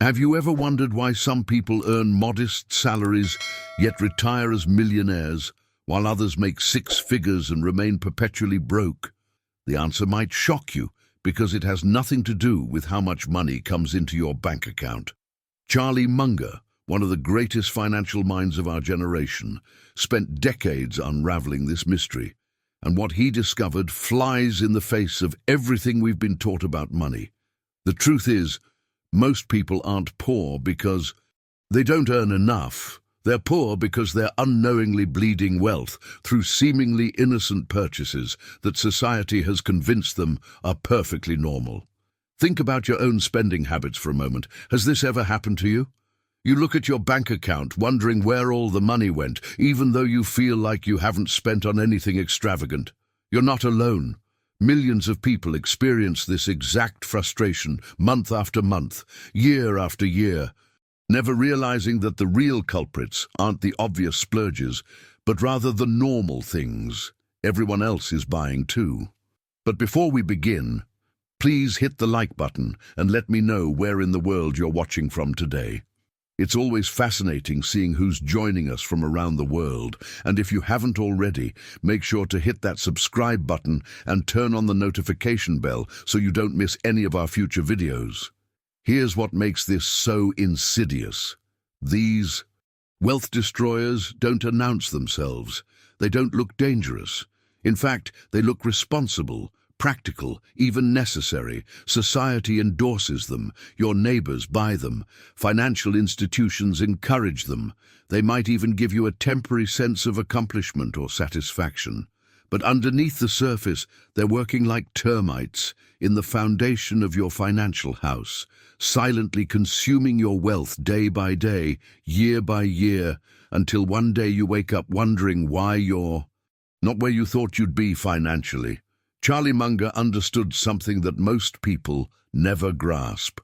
Have you ever wondered why some people earn modest salaries yet retire as millionaires, while others make six figures and remain perpetually broke? The answer might shock you, because it has nothing to do with how much money comes into your bank account. Charlie Munger, one of the greatest financial minds of our generation, spent decades unraveling this mystery, and what he discovered flies in the face of everything we've been taught about money. The truth is, most people aren't poor because they don't earn enough. They're poor because they're unknowingly bleeding wealth through seemingly innocent purchases that society has convinced them are perfectly normal. Think about your own spending habits for a moment. Has this ever happened to you? You look at your bank account wondering where all the money went, even though you feel like you haven't spent on anything extravagant. You're not alone. Millions of people experience this exact frustration month after month, year after year, never realizing that the real culprits aren't the obvious splurges, but rather the normal things everyone else is buying too. But before we begin, please hit the like button and let me know where in the world you're watching from today. It's always fascinating seeing who's joining us from around the world, and if you haven't already, make sure to hit that subscribe button and turn on the notification bell so you don't miss any of our future videos. Here's what makes this so insidious. These wealth destroyers don't announce themselves. They don't look dangerous. In fact, they look responsible, practical, even necessary. Society endorses them. Your neighbors buy them. Financial institutions encourage them. They might even give you a temporary sense of accomplishment or satisfaction. But underneath the surface, they're working like termites in the foundation of your financial house, silently consuming your wealth day by day, year by year, until one day you wake up wondering why you're not where you thought you'd be financially. Charlie Munger understood something that most people never grasp.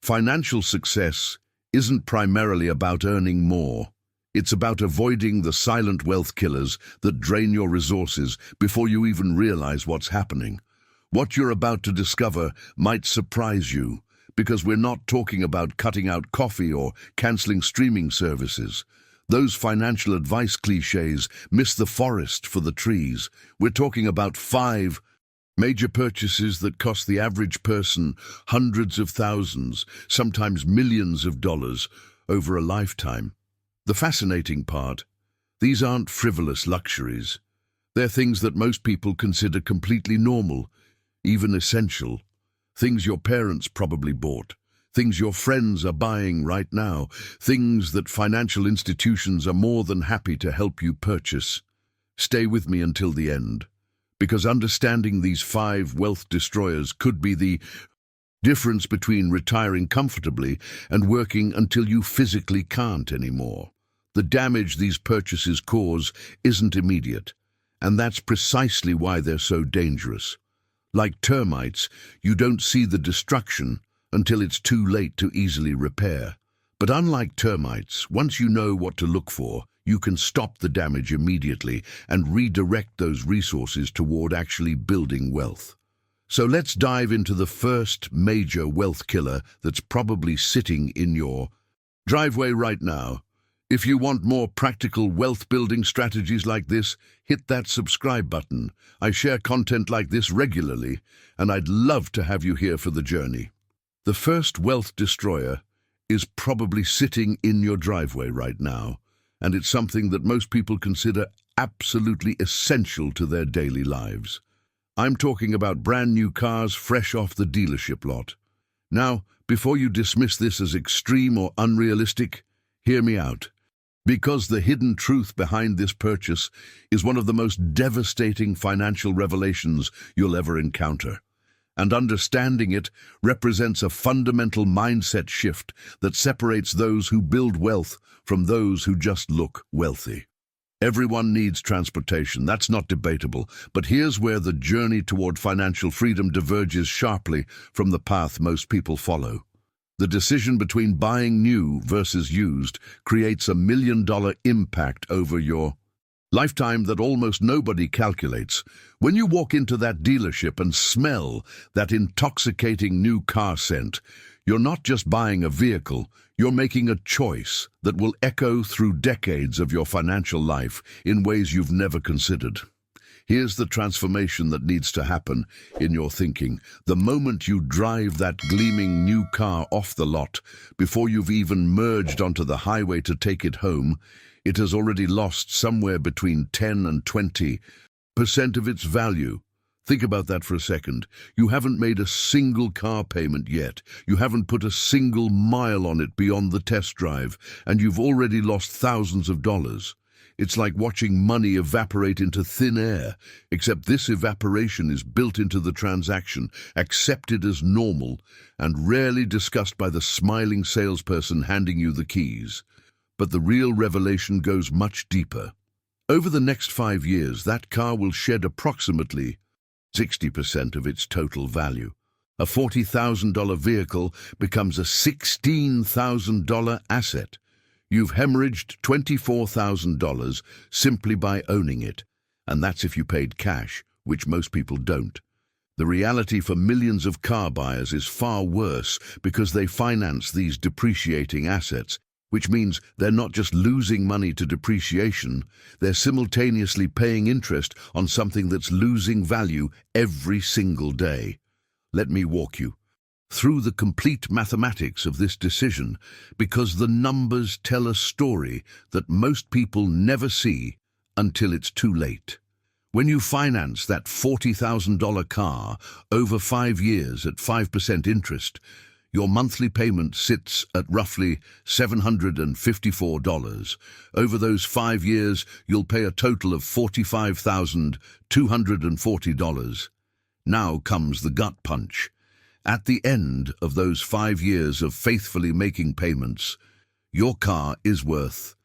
Financial success isn't primarily about earning more. It's about avoiding the silent wealth killers that drain your resources before you even realize what's happening. What you're about to discover might surprise you, because we're not talking about cutting out coffee or canceling streaming services. Those financial advice cliches miss the forest for the trees. We're talking about 5 major purchases that cost the average person hundreds of thousands, sometimes millions of dollars over a lifetime. The fascinating part, these aren't frivolous luxuries. They're things that most people consider completely normal, even essential. Things your parents probably bought. Things your friends are buying right now. Things that financial institutions are more than happy to help you purchase. Stay with me until the end, because understanding these 5 wealth destroyers could be the difference between retiring comfortably and working until you physically can't anymore. The damage these purchases cause isn't immediate, and that's precisely why they're so dangerous. Like termites, you don't see the destruction until it's too late to easily repair. But unlike termites, once you know what to look for, you can stop the damage immediately and redirect those resources toward actually building wealth. So let's dive into the first major wealth killer that's probably sitting in your driveway right now. If you want more practical wealth-building strategies like this, hit that subscribe button. I share content like this regularly, and I'd love to have you here for the journey. The first wealth destroyer is probably sitting in your driveway right now, and it's something that most people consider absolutely essential to their daily lives. I'm talking about brand new cars fresh off the dealership lot. Now, before you dismiss this as extreme or unrealistic, hear me out. Because the hidden truth behind this purchase is one of the most devastating financial revelations you'll ever encounter. And understanding it represents a fundamental mindset shift that separates those who build wealth from those who just look wealthy. Everyone needs transportation, that's not debatable, but here's where the journey toward financial freedom diverges sharply from the path most people follow. The decision between buying new versus used creates $1 million impact over your lifetime that almost nobody calculates. When you walk into that dealership and smell that intoxicating new car scent, You're not just buying a vehicle, you're making a choice that will echo through decades of your financial life in ways you've never considered. Here's the transformation that needs to happen in your thinking. The moment you drive that gleaming new car off the lot, before you've even merged onto the highway to take it home, it has already lost somewhere between 10 and 20% of its value. Think about that for a second. You haven't made a single car payment yet. You haven't put a single mile on it beyond the test drive, and you've already lost thousands of dollars. It's like watching money evaporate into thin air, except this evaporation is built into the transaction, accepted as normal, and rarely discussed by the smiling salesperson handing you the keys. But the real revelation goes much deeper. Over the next 5 years, that car will shed approximately 60% of its total value. A $40,000 vehicle becomes a $16,000 asset. You've hemorrhaged $24,000 simply by owning it, and that's if you paid cash, which most people don't. The reality for millions of car buyers is far worse because they finance these depreciating assets, which means they're not just losing money to depreciation, they're simultaneously paying interest on something that's losing value every single day. Let me walk you through the complete mathematics of this decision, because the numbers tell a story that most people never see until it's too late. When you finance that $40,000 car over 5 years at 5% interest, your monthly payment sits at roughly $754. Over those 5 years, you'll pay a total of $45,240. Now comes the gut punch. At the end of those 5 years of faithfully making payments, your car is worth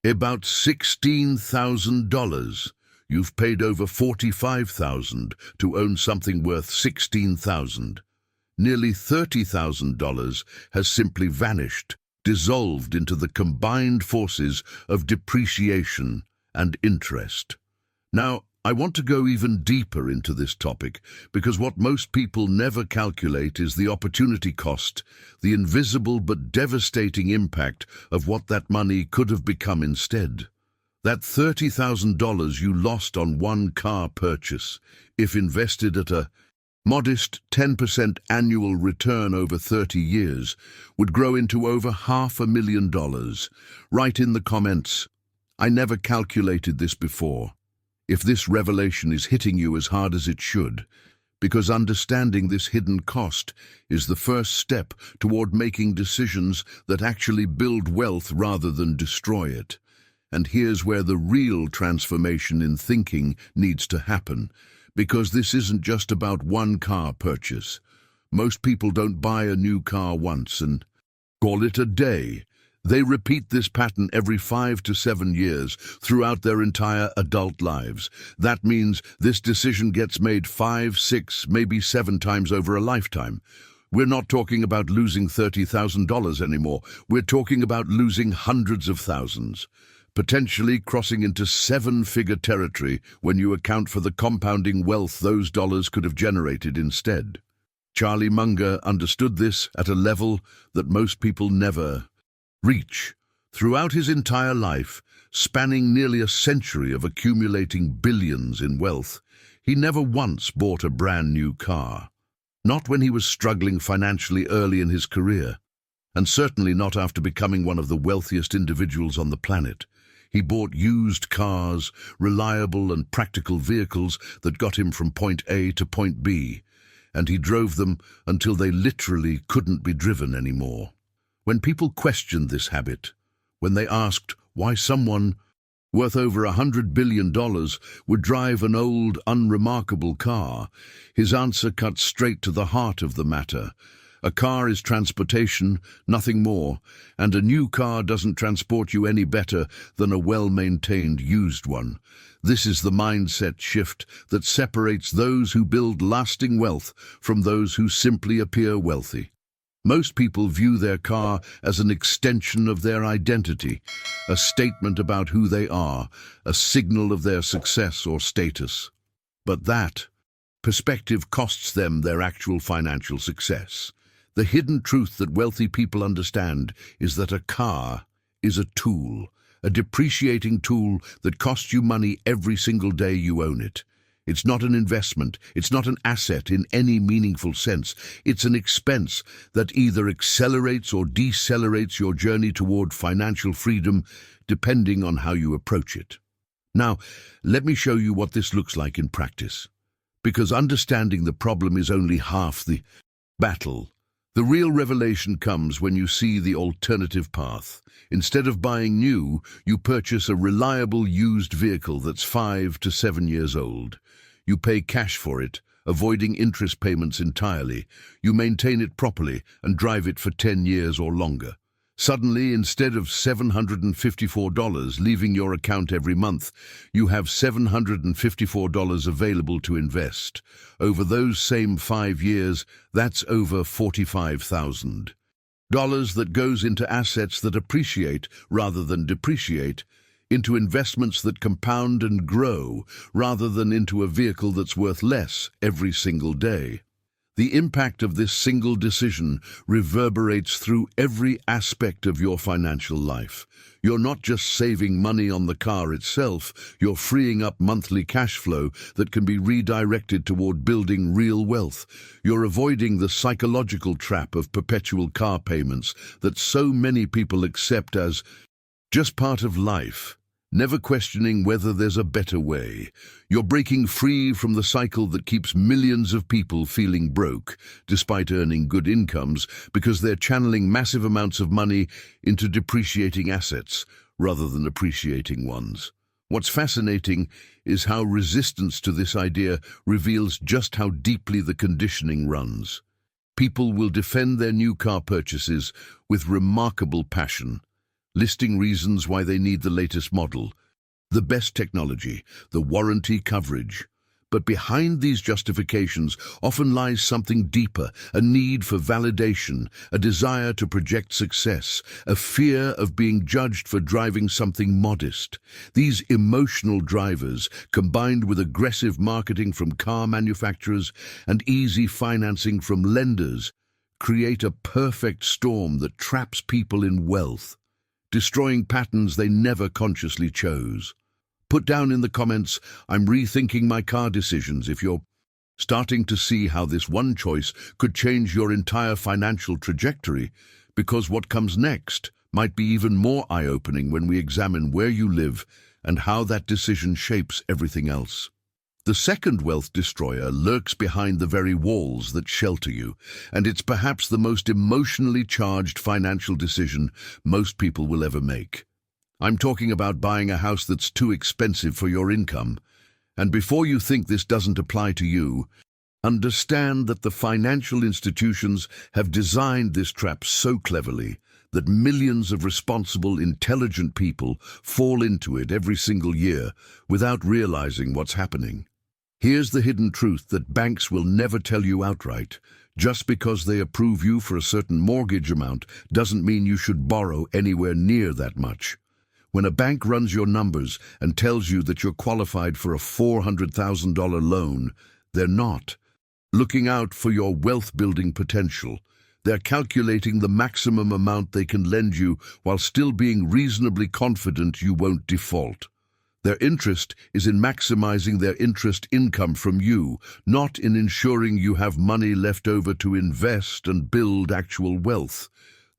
about $16,000. You've paid over $45,000 to own something worth $16,000. Nearly $30,000 has simply vanished, dissolved into the combined forces of depreciation and interest. Now, I want to go even deeper into this topic because what most people never calculate is the opportunity cost, the invisible but devastating impact of what that money could have become instead. That $30,000 you lost on one car purchase, if invested at a modest 10% annual return over 30 years, would grow into over $500,000. Write in the comments, "I never calculated this before," if this revelation is hitting you as hard as it should, because understanding this hidden cost is the first step toward making decisions that actually build wealth rather than destroy it. And here's where the real transformation in thinking needs to happen, because this isn't just about one car purchase. Most people don't buy a new car once and call it a day. They repeat this pattern every 5 to 7 years throughout their entire adult lives. That means this decision gets made 5, 6, maybe 7 times over a lifetime. We're not talking about losing $30,000 anymore. We're talking about losing hundreds of thousands, potentially crossing into 7-figure territory when you account for the compounding wealth those dollars could have generated instead. Charlie Munger understood this at a level that most people never reach. Throughout his entire life, spanning nearly a century of accumulating billions in wealth, he never once bought a brand new car. Not when he was struggling financially early in his career, and certainly not after becoming one of the wealthiest individuals on the planet. He bought used cars, reliable and practical vehicles that got him from point A to point B, and he drove them until they literally couldn't be driven anymore. When people questioned this habit, when they asked why someone worth over $100 billion would drive an old, unremarkable car, his answer cut straight to the heart of the matter. A car is transportation, nothing more, and a new car doesn't transport you any better than a well-maintained used one. This is the mindset shift that separates those who build lasting wealth from those who simply appear wealthy. Most people view their car as an extension of their identity, a statement about who they are, a signal of their success or status. But that perspective costs them their actual financial success. The hidden truth that wealthy people understand is that a car is a tool, a depreciating tool that costs you money every single day you own it. It's not an investment, it's not an asset in any meaningful sense. It's an expense that either accelerates or decelerates your journey toward financial freedom, depending on how you approach it. Now, let me show you what this looks like in practice. Because understanding the problem is only half the battle. The real revelation comes when you see the alternative path. Instead of buying new, you purchase a reliable used vehicle that's 5 to 7 years old. You pay cash for it, avoiding interest payments entirely. You maintain it properly and drive it for 10 years or longer. Suddenly, instead of $754 leaving your account every month, you have $754 available to invest. Over those same 5 years, that's over $45,000 that goes into assets that appreciate rather than depreciate, into investments that compound and grow rather than into a vehicle that's worth less every single day. The impact of this single decision reverberates through every aspect of your financial life. You're not just saving money on the car itself, you're freeing up monthly cash flow that can be redirected toward building real wealth. You're avoiding the psychological trap of perpetual car payments that so many people accept as just part of life, never questioning whether there's a better way. You're breaking free from the cycle that keeps millions of people feeling broke, despite earning good incomes, because they're channeling massive amounts of money into depreciating assets, rather than appreciating ones. What's fascinating is how resistance to this idea reveals just how deeply the conditioning runs. People will defend their new car purchases with remarkable passion, listing reasons why they need the latest model, the best technology, the warranty coverage. But behind these justifications often lies something deeper, a need for validation, a desire to project success, a fear of being judged for driving something modest. These emotional drivers, combined with aggressive marketing from car manufacturers and easy financing from lenders, create a perfect storm that traps people in wealth, destroying patterns they never consciously chose. Put down in the comments, "I'm rethinking my car decisions," if you're starting to see how this one choice could change your entire financial trajectory, because what comes next might be even more eye-opening when we examine where you live and how that decision shapes everything else. The second wealth destroyer lurks behind the very walls that shelter you, and it's perhaps the most emotionally charged financial decision most people will ever make. I'm talking about buying a house that's too expensive for your income. And before you think this doesn't apply to you, understand that the financial institutions have designed this trap so cleverly that millions of responsible, intelligent people fall into it every single year without realizing what's happening. Here's the hidden truth that banks will never tell you outright. Just because they approve you for a certain mortgage amount doesn't mean you should borrow anywhere near that much. When a bank runs your numbers and tells you that you're qualified for a $400,000 loan, they're not looking out for your wealth-building potential. They're calculating the maximum amount they can lend you while still being reasonably confident you won't default. Their interest is in maximizing their interest income from you, not in ensuring you have money left over to invest and build actual wealth.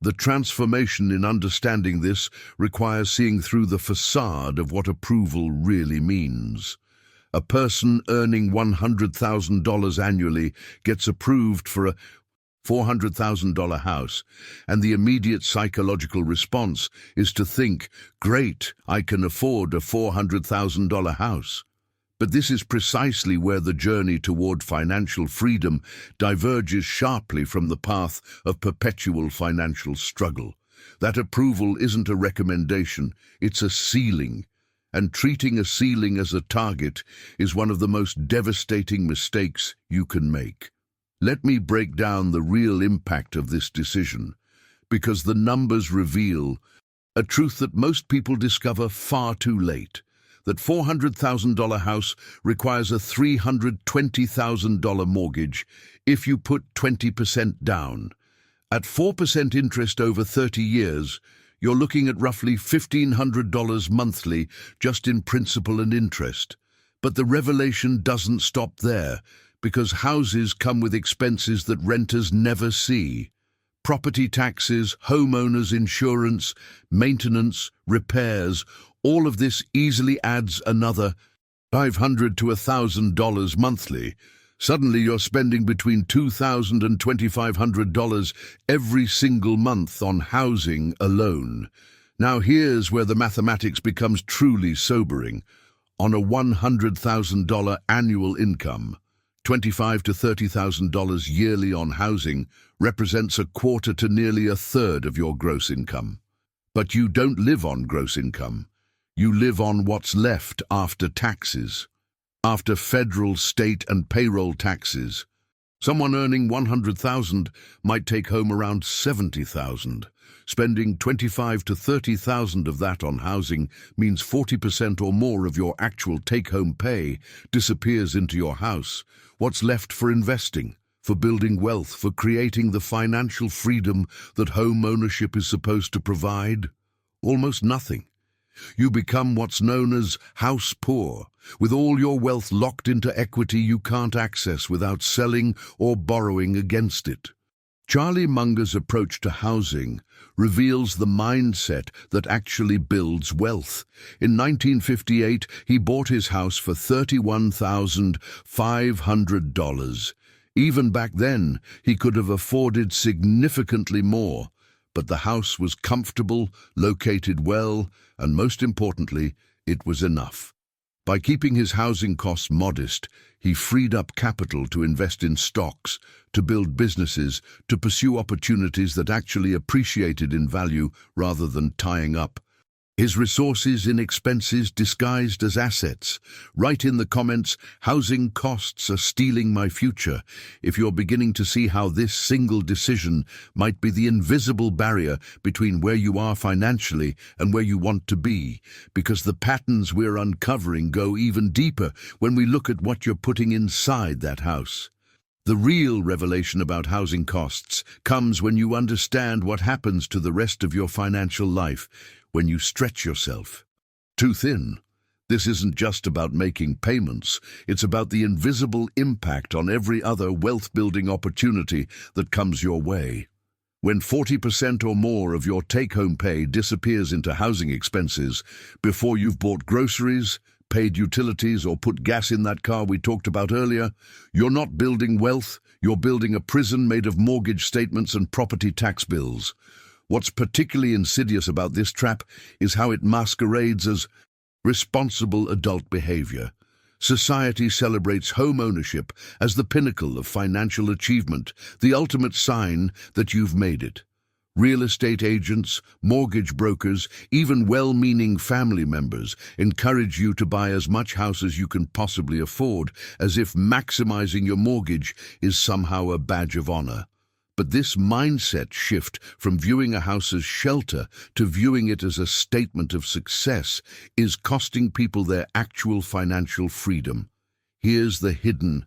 The transformation in understanding this requires seeing through the facade of what approval really means. A person earning $100,000 annually gets approved for a $400,000 house, and the immediate psychological response is to think, "Great, I can afford a $400,000 house." But this is precisely where the journey toward financial freedom diverges sharply from the path of perpetual financial struggle. That approval isn't a recommendation, it's a ceiling. And treating a ceiling as a target is one of the most devastating mistakes you can make. Let me break down the real impact of this decision, because the numbers reveal a truth that most people discover far too late. That $400,000 house requires a $320,000 mortgage if you put 20% down. At 4% interest over 30 years, you're looking at roughly $1,500 monthly just in principal and interest. But the revelation doesn't stop there, because houses come with expenses that renters never see. Property taxes, homeowners insurance, maintenance, repairs, all of this easily adds another $500 to $1,000 monthly. Suddenly you're spending between $2,000 and $2,500 every single month on housing alone. Now here's where the mathematics becomes truly sobering. On a $100,000 annual income, $25,000 to $30,000 yearly on housing represents a quarter to nearly a third of your gross income. But you don't live on gross income. You live on what's left after taxes. After federal, state, and payroll taxes, someone earning $100,000 might take home around $70,000. Spending $25,000 to $30,000 of that on housing means 40% or more of your actual take-home pay disappears into your house. What's left for investing, for building wealth, for creating the financial freedom that home ownership is supposed to provide? Almost nothing. You become what's known as house poor, with all your wealth locked into equity you can't access without selling or borrowing against it. Charlie Munger's approach to housing reveals the mindset that actually builds wealth. In 1958, he bought his house for $31,500. Even back then, he could have afforded significantly more, but the house was comfortable, located well, and most importantly, it was enough. By keeping his housing costs modest, he freed up capital to invest in stocks, to build businesses, to pursue opportunities that actually appreciated in value rather than tying up. His resources in expenses disguised as assets. Write in the comments, housing costs are stealing my future, if you're beginning to see how this single decision might be the invisible barrier between where you are financially and where you want to be, because the patterns we're uncovering go even deeper when we look at what you're putting inside that house. The real revelation about housing costs comes when you understand what happens to the rest of your financial life, when you stretch yourself too thin. This isn't just about making payments, it's about the invisible impact on every other wealth-building opportunity that comes your way. When 40% or more of your take-home pay disappears into housing expenses before you've bought groceries, paid utilities, or put gas in that car we talked about earlier, you're not building wealth, you're building a prison made of mortgage statements and property tax bills. What's particularly insidious about this trap is how it masquerades as responsible adult behavior. Society celebrates home ownership as the pinnacle of financial achievement, the ultimate sign that you've made it. Real estate agents, mortgage brokers, even well-meaning family members encourage you to buy as much house as you can possibly afford, as if maximizing your mortgage is somehow a badge of honor. But this mindset shift from viewing a house as shelter to viewing it as a statement of success is costing people their actual financial freedom. Here's the hidden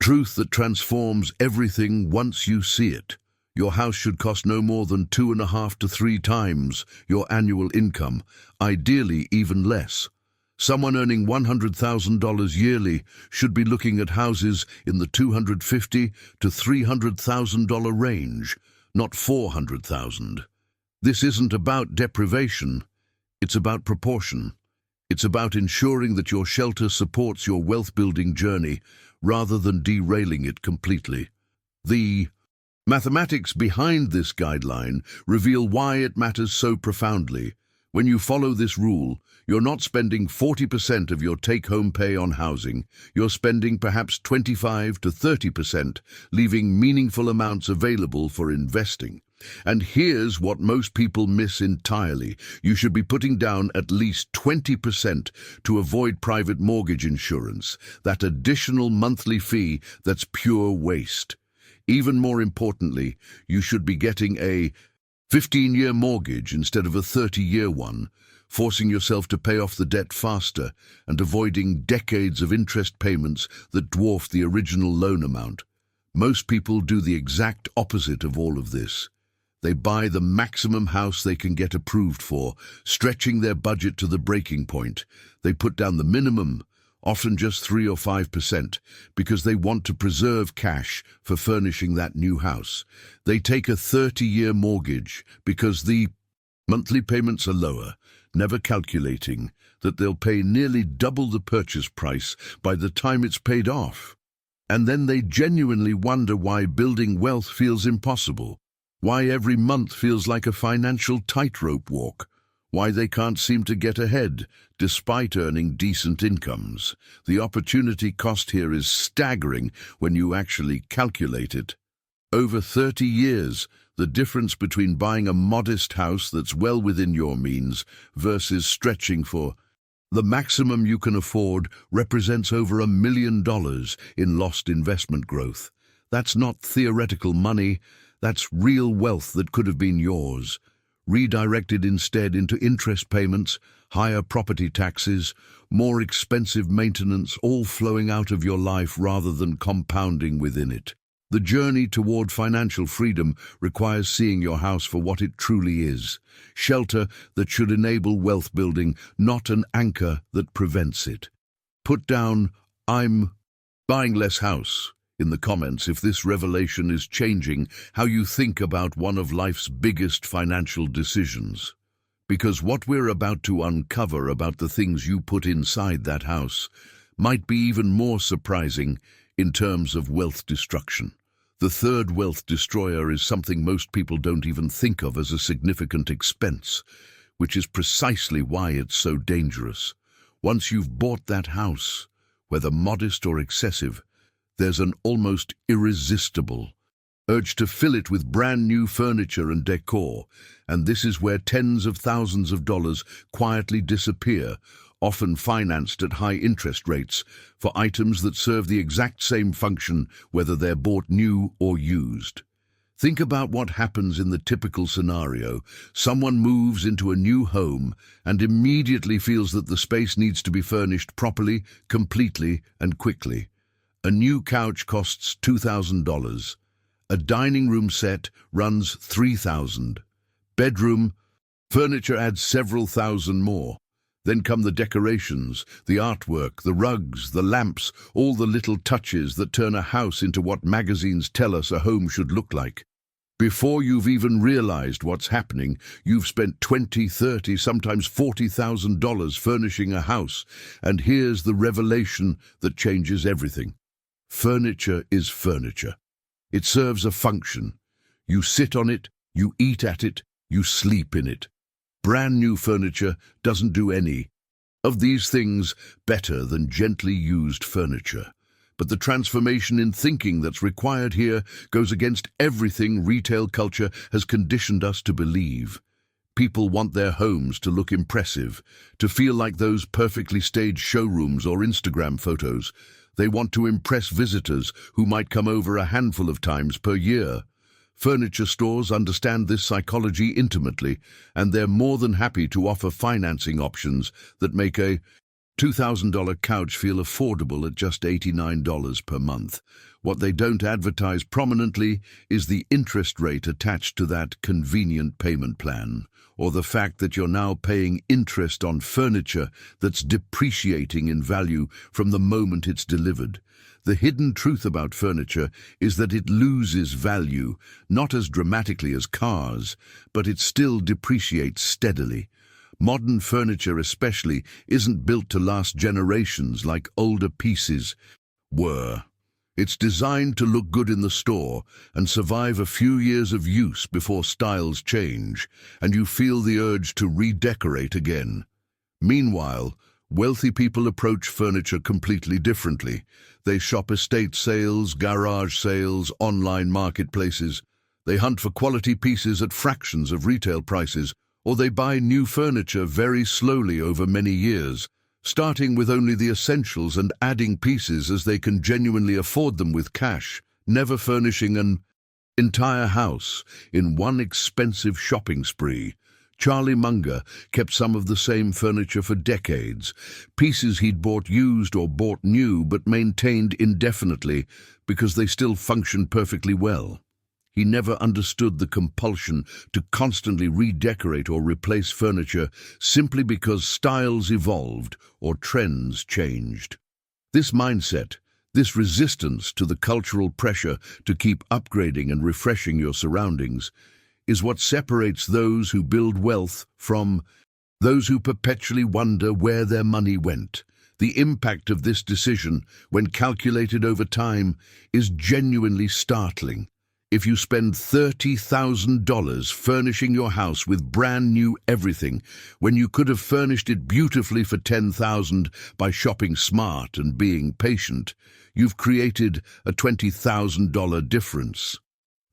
truth that transforms everything once you see it. Your house should cost no more than 2.5 to 3 times your annual income, ideally even less. Someone earning $100,000 yearly should be looking at houses in the $250,000 to $300,000 range, not $400,000. This isn't about deprivation, it's about proportion. It's about ensuring that your shelter supports your wealth-building journey rather than derailing it completely. The mathematics behind this guideline reveal why it matters so profoundly. When you follow this rule, you're not spending 40% of your take-home pay on housing. You're spending perhaps 25 to 30%, leaving meaningful amounts available for investing. And here's what most people miss entirely. You should be putting down at least 20% to avoid private mortgage insurance, that additional monthly fee that's pure waste. Even more importantly, you should be getting a 15-year mortgage instead of a 30-year one, forcing yourself to pay off the debt faster and avoiding decades of interest payments that dwarf the original loan amount. Most people do the exact opposite of all of this. They buy the maximum house they can get approved for, stretching their budget to the breaking point. They put down the minimum, often just 3 or 5%, because they want to preserve cash for furnishing that new house. They take a 30-year mortgage because the monthly payments are lower, never calculating that they'll pay nearly double the purchase price by the time it's paid off. And then they genuinely wonder why building wealth feels impossible, why every month feels like a financial tightrope walk, why they can't seem to get ahead despite earning decent incomes. The opportunity cost here is staggering when you actually calculate it. Over 30 years, the difference between buying a modest house that's well within your means versus stretching for the maximum you can afford represents over $1 million in lost investment growth. That's not theoretical money, that's real wealth that could have been yours, redirected instead into interest payments, higher property taxes, more expensive maintenance, all flowing out of your life rather than compounding within it. The journey toward financial freedom requires seeing your house for what it truly is, shelter that should enable wealth building, not an anchor that prevents it. Put down, "I'm buying less house," in the comments if this revelation is changing how you think about one of life's biggest financial decisions. Because what we're about to uncover about the things you put inside that house might be even more surprising in terms of wealth destruction. The third wealth destroyer is something most people don't even think of as a significant expense, which is precisely why it's so dangerous. Once you've bought that house, whether modest or excessive, there's an almost irresistible urge to fill it with brand new furniture and decor, and this is where tens of thousands of dollars quietly disappear, often financed at high interest rates, for items that serve the exact same function whether they're bought new or used. Think about what happens in the typical scenario. Someone moves into a new home and immediately feels that the space needs to be furnished properly, completely, and quickly. A new couch costs $2,000. A dining room set runs $3,000. Bedroom furniture adds several thousand more. Then come the decorations, the artwork, the rugs, the lamps, all the little touches that turn a house into what magazines tell us a home should look like. Before you've even realized what's happening, you've spent $20, $30, sometimes $40,000 furnishing a house, and here's the revelation that changes everything. Furniture is furniture. It serves a function. You sit on it, you eat at it, you sleep in it. Brand new furniture doesn't do any of these things better than gently used furniture. But the transformation in thinking that's required here goes against everything retail culture has conditioned us to believe. People want their homes to look impressive, to feel like those perfectly staged showrooms or Instagram photos. They want to impress visitors who might come over a handful of times per year. Furniture stores understand this psychology intimately, and they're more than happy to offer financing options that make a $2,000 couch feel affordable at just $89 per month. What they don't advertise prominently is the interest rate attached to that convenient payment plan, or the fact that you're now paying interest on furniture that's depreciating in value from the moment it's delivered. The hidden truth about furniture is that it loses value, not as dramatically as cars, but it still depreciates steadily. Modern furniture especially isn't built to last generations like older pieces were. It's designed to look good in the store and survive a few years of use before styles change, and you feel the urge to redecorate again. Meanwhile, wealthy people approach furniture completely differently. They shop estate sales, garage sales, online marketplaces. They hunt for quality pieces at fractions of retail prices, or they buy new furniture very slowly over many years, starting with only the essentials and adding pieces as they can genuinely afford them with cash, never furnishing an entire house in one expensive shopping spree. Charlie Munger kept some of the same furniture for decades, pieces he'd bought used or bought new but maintained indefinitely because they still functioned perfectly well. He never understood the compulsion to constantly redecorate or replace furniture simply because styles evolved or trends changed. This mindset, this resistance to the cultural pressure to keep upgrading and refreshing your surroundings, is what separates those who build wealth from those who perpetually wonder where their money went. The impact of this decision, when calculated over time, is genuinely startling. If you spend $30,000 furnishing your house with brand new everything, when you could have furnished it beautifully for $10,000 by shopping smart and being patient, you've created a $20,000 difference.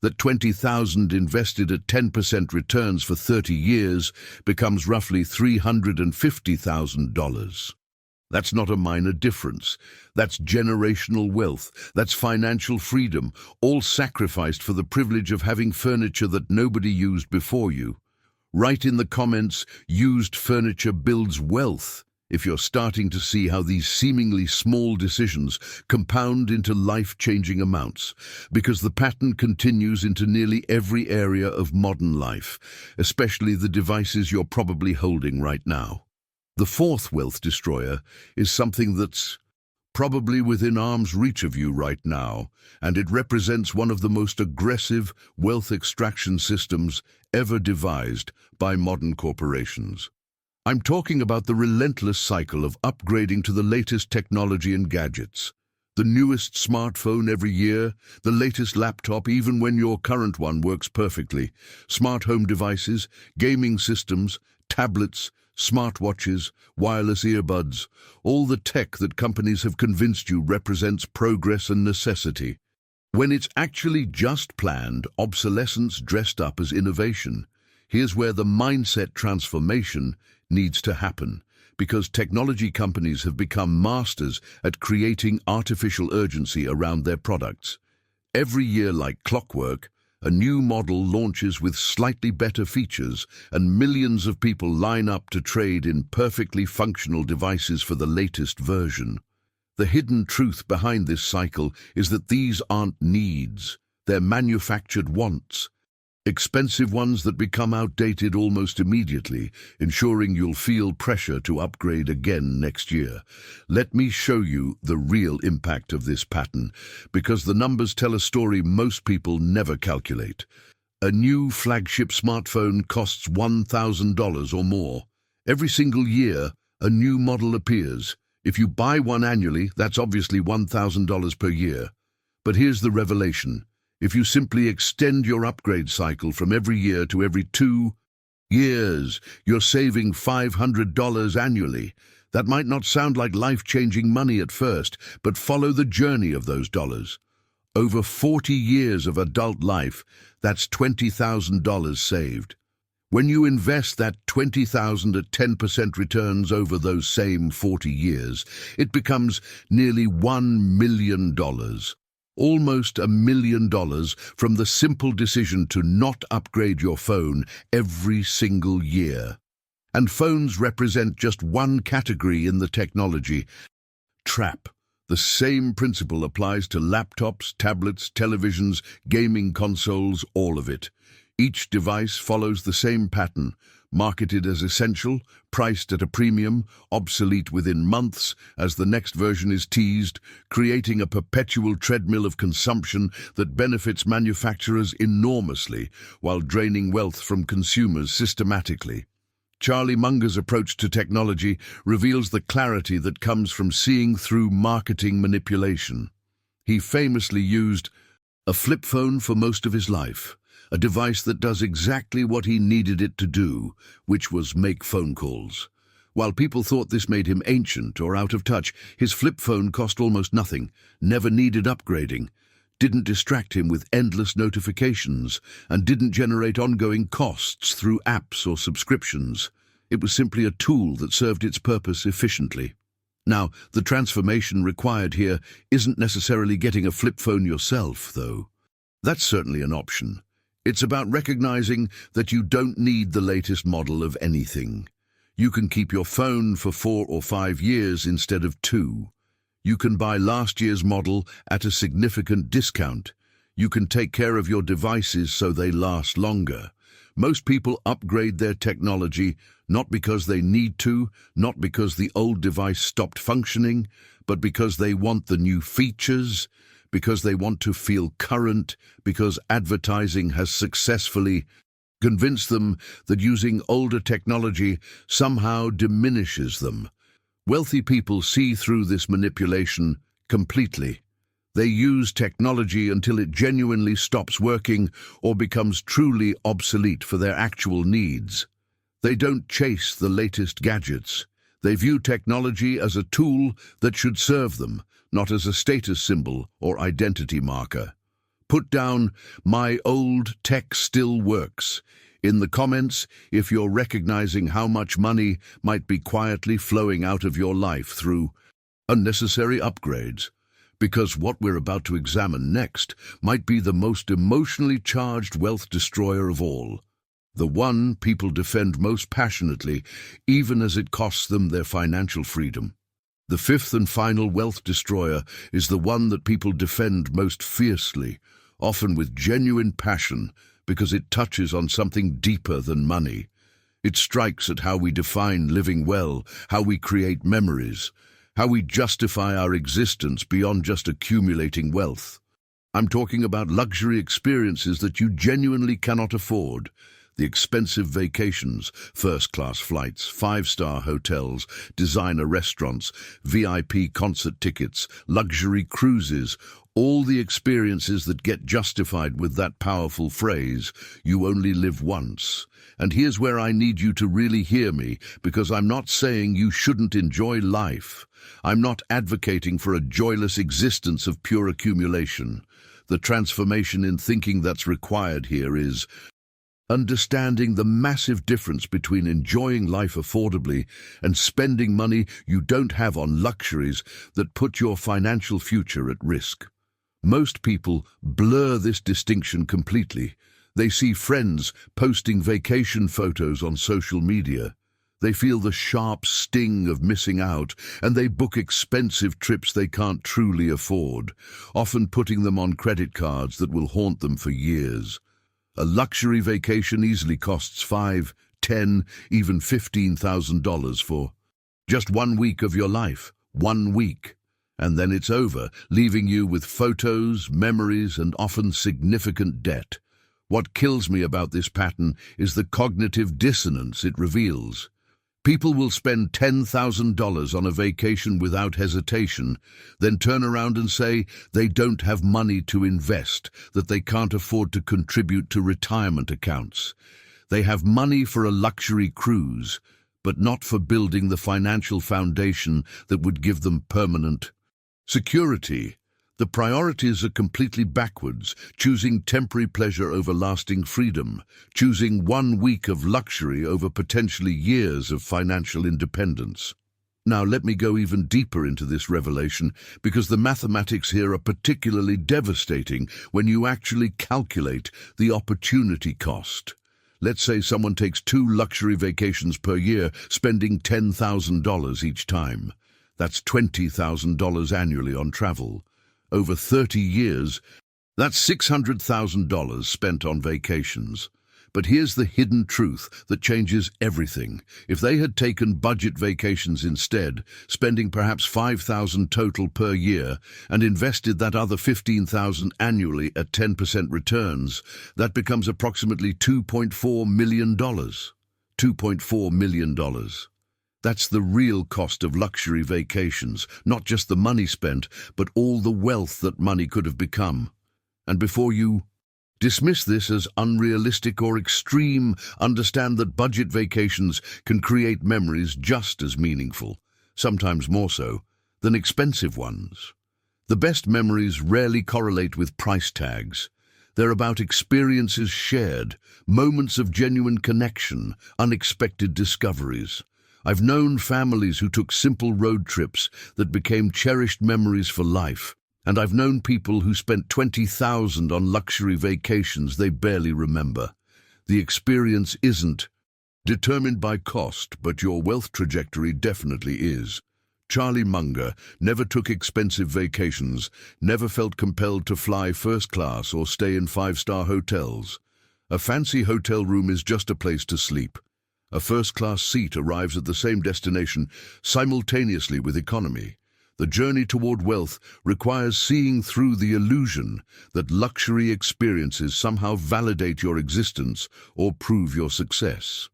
That $20,000 invested at 10% returns for 30 years becomes roughly $350,000. That's not a minor difference. That's generational wealth. That's financial freedom, all sacrificed for the privilege of having furniture that nobody used before you. Write in the comments, "Used furniture builds wealth," if you're starting to see how these seemingly small decisions compound into life-changing amounts, because the pattern continues into nearly every area of modern life, especially the devices you're probably holding right now. The fourth wealth destroyer is something that's probably within arm's reach of you right now, and it represents one of the most aggressive wealth extraction systems ever devised by modern corporations. I'm talking about the relentless cycle of upgrading to the latest technology and gadgets. The newest smartphone every year, the latest laptop even when your current one works perfectly, smart home devices, gaming systems, tablets, smartwatches, wireless earbuds, all the tech that companies have convinced you represents progress and necessity, when it's actually just planned obsolescence dressed up as innovation. Here's where the mindset transformation needs to happen, because technology companies have become masters at creating artificial urgency around their products. Every year, like clockwork, a new model launches with slightly better features, and millions of people line up to trade in perfectly functional devices for the latest version. The hidden truth behind this cycle is that these aren't needs, they're manufactured wants. Expensive ones that become outdated almost immediately, ensuring you'll feel pressure to upgrade again next year. Let me show you the real impact of this pattern, because the numbers tell a story most people never calculate. A new flagship smartphone costs $1,000 or more. Every single year, a new model appears. If you buy one annually, that's obviously $1,000 per year. But here's the revelation. If you simply extend your upgrade cycle from every year to every 2 years, you're saving $500 annually. That might not sound like life-changing money at first, but follow the journey of those dollars. Over 40 years of adult life, that's $20,000 saved. When you invest that $20,000 at 10% returns over those same 40 years, it becomes nearly $1 million. Almost $1 million from the simple decision to not upgrade your phone every single year. And phones represent just one category in the technology trap. The same principle applies to laptops, tablets, televisions, gaming consoles, all of it. Each device follows the same pattern, marketed as essential, priced at a premium, obsolete within months as the next version is teased, creating a perpetual treadmill of consumption that benefits manufacturers enormously while draining wealth from consumers systematically. Charlie Munger's approach to technology reveals the clarity that comes from seeing through marketing manipulation. He famously used a flip phone for most of his life, a device that does exactly what he needed it to do, which was make phone calls. While people thought this made him ancient or out of touch, his flip phone cost almost nothing, never needed upgrading, didn't distract him with endless notifications, and didn't generate ongoing costs through apps or subscriptions. It was simply a tool that served its purpose efficiently. Now, the transformation required here isn't necessarily getting a flip phone yourself, though. That's certainly an option. It's about recognizing that you don't need the latest model of anything. You can keep your phone for 4 or 5 years instead of 2. You can buy last year's model at a significant discount. You can take care of your devices so they last longer. Most people upgrade their technology not because they need to, not because the old device stopped functioning, but because they want the new features, because they want to feel current, because advertising has successfully convinced them that using older technology somehow diminishes them. Wealthy people see through this manipulation completely. They use technology until it genuinely stops working or becomes truly obsolete for their actual needs. They don't chase the latest gadgets. They view technology as a tool that should serve them, not as a status symbol or identity marker. Put down, "My old tech still works," in the comments if you're recognizing how much money might be quietly flowing out of your life through unnecessary upgrades. Because what we're about to examine next might be the most emotionally charged wealth destroyer of all. The one people defend most passionately, even as it costs them their financial freedom. The fifth and final wealth destroyer is the one that people defend most fiercely, often with genuine passion, because it touches on something deeper than money. It strikes at how we define living well, how we create memories, how we justify our existence beyond just accumulating wealth. I'm talking about luxury experiences that you genuinely cannot afford. The expensive vacations, first-class flights, five-star hotels, designer restaurants, VIP concert tickets, luxury cruises, all the experiences that get justified with that powerful phrase, "You only live once." And here's where I need you to really hear me, because I'm not saying you shouldn't enjoy life. I'm not advocating for a joyless existence of pure accumulation. The transformation in thinking that's required here is understanding the massive difference between enjoying life affordably and spending money you don't have on luxuries that put your financial future at risk. Most people blur this distinction completely. They see friends posting vacation photos on social media. They feel the sharp sting of missing out, and they book expensive trips they can't truly afford, often putting them on credit cards that will haunt them for years. A luxury vacation easily costs $5, $10, even $15,000 for just 1 week of your life. 1 week. And then it's over, leaving you with photos, memories, and often significant debt. What kills me about this pattern is the cognitive dissonance it reveals. People will spend $10,000 on a vacation without hesitation, then turn around and say they don't have money to invest, that they can't afford to contribute to retirement accounts. They have money for a luxury cruise, but not for building the financial foundation that would give them permanent security. The priorities are completely backwards, choosing temporary pleasure over lasting freedom, choosing 1 week of luxury over potentially years of financial independence. Now let me go even deeper into this revelation, because the mathematics here are particularly devastating when you actually calculate the opportunity cost. Let's say someone takes 2 luxury vacations per year, spending $10,000 each time. That's $20,000 annually on travel. Over 30 years, that's $600,000 spent on vacations. But here's the hidden truth that changes everything. If they had taken budget vacations instead, spending perhaps $5,000 total per year, and invested that other $15,000 annually at 10% returns, that becomes approximately $2.4 million. $2.4 million. That's the real cost of luxury vacations, not just the money spent, but all the wealth that money could have become. And before you dismiss this as unrealistic or extreme, understand that budget vacations can create memories just as meaningful, sometimes more so, than expensive ones. The best memories rarely correlate with price tags. They're about experiences shared, moments of genuine connection, unexpected discoveries. I've known families who took simple road trips that became cherished memories for life, and I've known people who spent $20,000 on luxury vacations they barely remember. The experience isn't determined by cost, but your wealth trajectory definitely is. Charlie Munger never took expensive vacations, never felt compelled to fly first class or stay in five-star hotels. A fancy hotel room is just a place to sleep. A first-class seat arrives at the same destination simultaneously with economy. The journey toward wealth requires seeing through the illusion that luxury experiences somehow validate your existence or prove your success.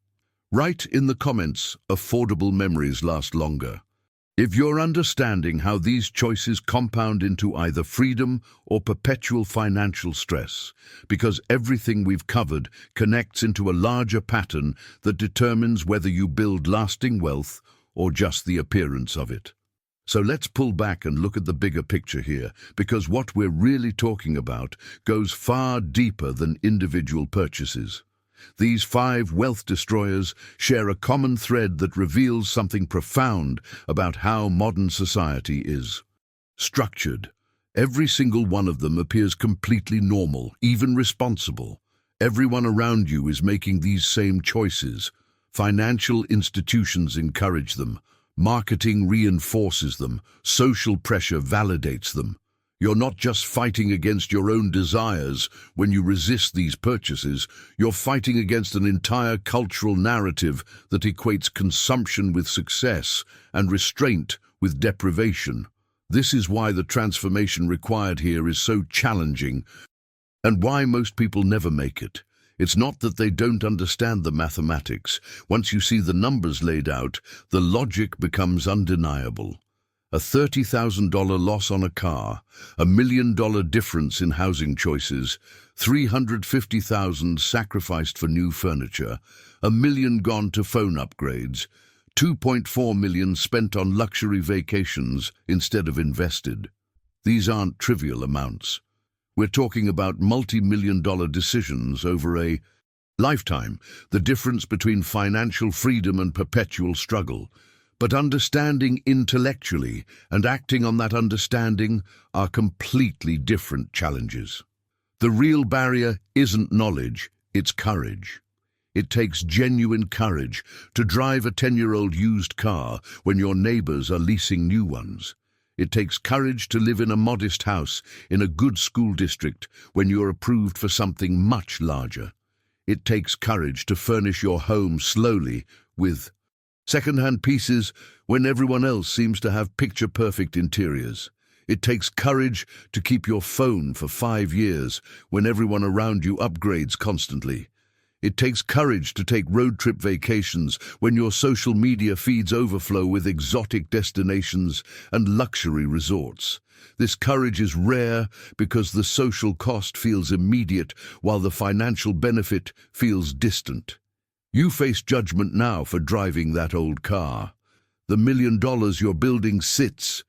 Write in the comments, affordable memories last longer. If you're understanding how these choices compound into either freedom or perpetual financial stress, because everything we've covered connects into a larger pattern that determines whether you build lasting wealth or just the appearance of it. So let's pull back and look at the bigger picture here, because what we're really talking about goes far deeper than individual purchases. These 5 wealth destroyers share a common thread that reveals something profound about how modern society is structured. Every single one of them appears completely normal, even responsible. Everyone around you is making these same choices. Financial institutions encourage them. Marketing reinforces them. Social pressure validates them. You're not just fighting against your own desires when you resist these purchases. You're fighting against an entire cultural narrative that equates consumption with success and restraint with deprivation. This is why the transformation required here is so challenging and why most people never make it. It's not that they don't understand the mathematics. Once you see the numbers laid out, the logic becomes undeniable. A $30,000 loss on a car, $1 million difference in housing choices, $350,000 sacrificed for new furniture, $1 million gone to phone upgrades, $2.4 million spent on luxury vacations instead of invested. These aren't trivial amounts. We're talking about multi-million-dollar decisions over a lifetime, the difference between financial freedom and perpetual struggle. But understanding intellectually and acting on that understanding are completely different challenges. The real barrier isn't knowledge, it's courage. It takes genuine courage to drive a 10-year-old used car when your neighbors are leasing new ones. It takes courage to live in a modest house in a good school district when you're approved for something much larger. It takes courage to furnish your home slowly with second-hand pieces when everyone else seems to have picture-perfect interiors. It takes courage to keep your phone for 5 years when everyone around you upgrades constantly. It takes courage to take road trip vacations when your social media feeds overflow with exotic destinations and luxury resorts. This courage is rare because the social cost feels immediate while the financial benefit feels distant. You face judgment now for driving that old car. The $1 million you're building sits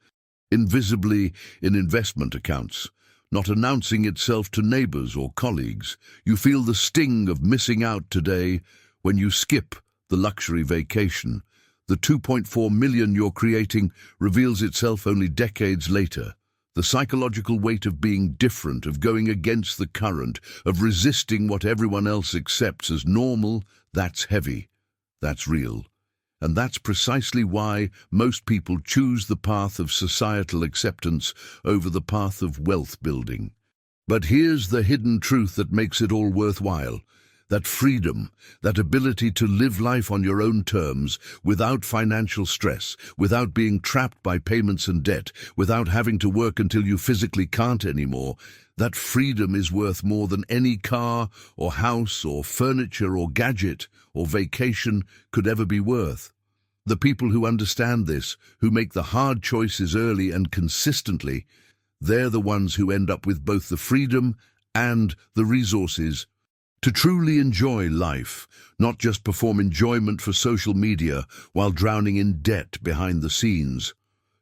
invisibly in investment accounts, not announcing itself to neighbors or colleagues. You feel the sting of missing out today when you skip the luxury vacation. The $2.4 million you're creating reveals itself only decades later. The psychological weight of being different, of going against the current, of resisting what everyone else accepts as normal, that's heavy, that's real. And that's precisely why most people choose the path of societal acceptance over the path of wealth building. But here's the hidden truth that makes it all worthwhile. That freedom, that ability to live life on your own terms, without financial stress, without being trapped by payments and debt, without having to work until you physically can't anymore, that freedom is worth more than any car or house or furniture or gadget or vacation could ever be worth. The people who understand this, who make the hard choices early and consistently, they're the ones who end up with both the freedom and the resources to truly enjoy life, not just perform enjoyment for social media while drowning in debt behind the scenes.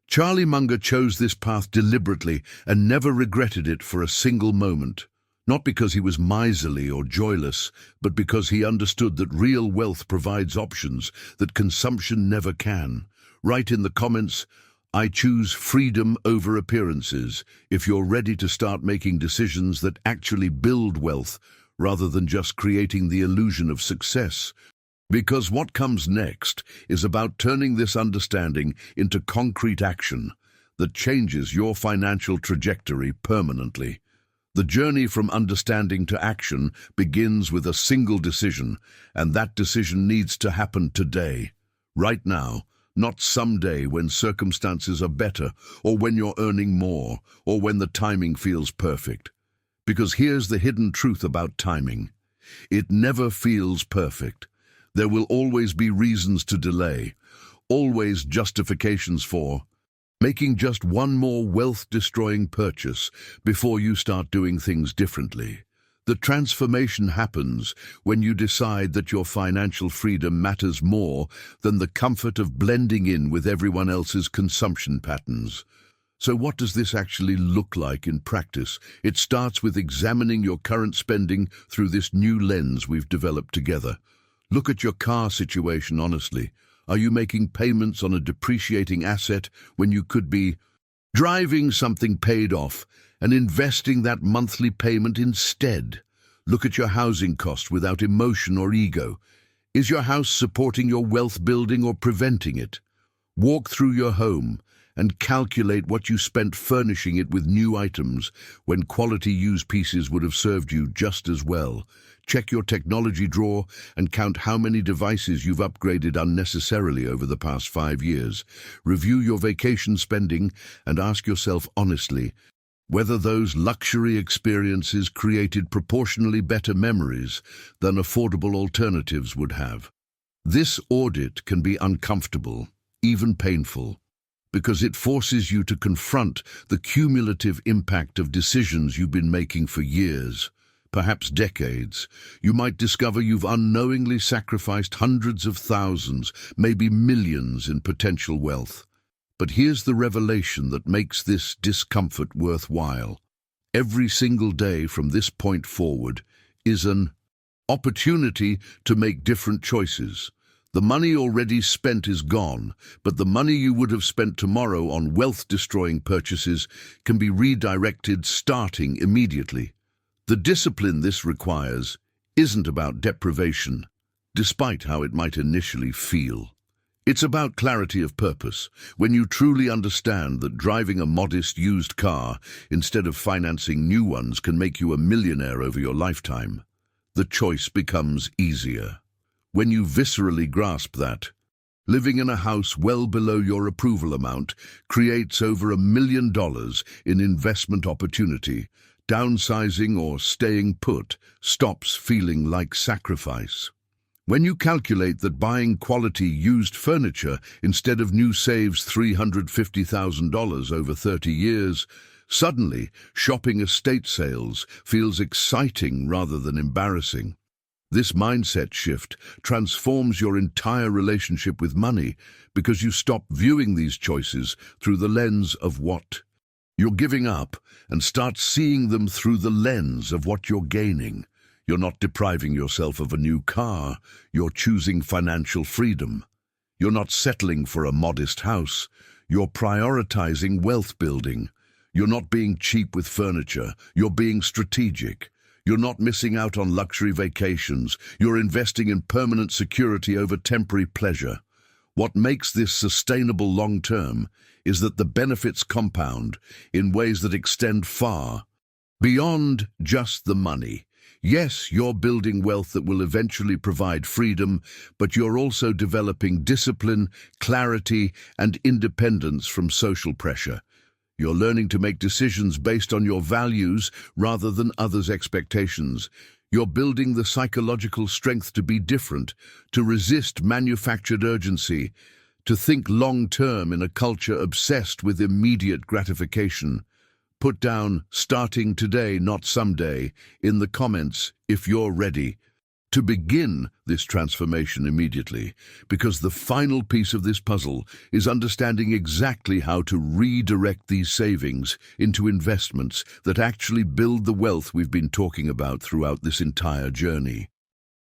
Charlie Munger chose this path deliberately and never regretted it for a single moment. Not because he was miserly or joyless, but because he understood that real wealth provides options that consumption never can. Write in the comments, I choose freedom over appearances, if you're ready to start making decisions that actually build wealth, rather than just creating the illusion of success. Because what comes next is about turning this understanding into concrete action that changes your financial trajectory permanently. The journey from understanding to action begins with a single decision, and that decision needs to happen today, right now, not someday when circumstances are better, or when you're earning more, or when the timing feels perfect. Because here's the hidden truth about timing. It never feels perfect. There will always be reasons to delay, always justifications for making just one more wealth-destroying purchase before you start doing things differently. The transformation happens when you decide that your financial freedom matters more than the comfort of blending in with everyone else's consumption patterns. So what does this actually look like in practice? It starts with examining your current spending through this new lens we've developed together. Look at your car situation honestly. Are you making payments on a depreciating asset when you could be driving something paid off and investing that monthly payment instead? Look at your housing cost without emotion or ego. Is your house supporting your wealth building or preventing it? Walk through your home and calculate what you spent furnishing it with new items when quality used pieces would have served you just as well. Check your technology drawer and count how many devices you've upgraded unnecessarily over the past 5 years. Review your vacation spending and ask yourself honestly whether those luxury experiences created proportionally better memories than affordable alternatives would have. This audit can be uncomfortable, even painful, because it forces you to confront the cumulative impact of decisions you've been making for years, perhaps decades. You might discover you've unknowingly sacrificed hundreds of thousands, maybe millions in potential wealth. But here's the revelation that makes this discomfort worthwhile. Every single day from this point forward is an opportunity to make different choices. The money already spent is gone, but the money you would have spent tomorrow on wealth-destroying purchases can be redirected starting immediately. The discipline this requires isn't about deprivation, despite how it might initially feel. It's about clarity of purpose. When you truly understand that driving a modest used car instead of financing new ones can make you a millionaire over your lifetime, the choice becomes easier. When you viscerally grasp that, living in a house well below your approval amount creates over $1 million in investment opportunity. Downsizing or staying put stops feeling like sacrifice. When you calculate that buying quality used furniture instead of new saves $350,000 over 30 years, suddenly shopping estate sales feels exciting rather than embarrassing. This mindset shift transforms your entire relationship with money because you stop viewing these choices through the lens of what you're giving up and start seeing them through the lens of what you're gaining. You're not depriving yourself of a new car, you're choosing financial freedom. You're not settling for a modest house, you're prioritizing wealth building. You're not being cheap with furniture, you're being strategic. You're not missing out on luxury vacations, you're investing in permanent security over temporary pleasure. What makes this sustainable long-term is that the benefits compound in ways that extend far beyond just the money. Yes, you're building wealth that will eventually provide freedom, but you're also developing discipline, clarity, and independence from social pressure. You're learning to make decisions based on your values rather than others' expectations. You're building the psychological strength to be different, to resist manufactured urgency, to think long-term in a culture obsessed with immediate gratification. Put down "starting today, not someday" in the comments if you're ready to begin this transformation immediately, because the final piece of this puzzle is understanding exactly how to redirect these savings into investments that actually build the wealth we've been talking about throughout this entire journey.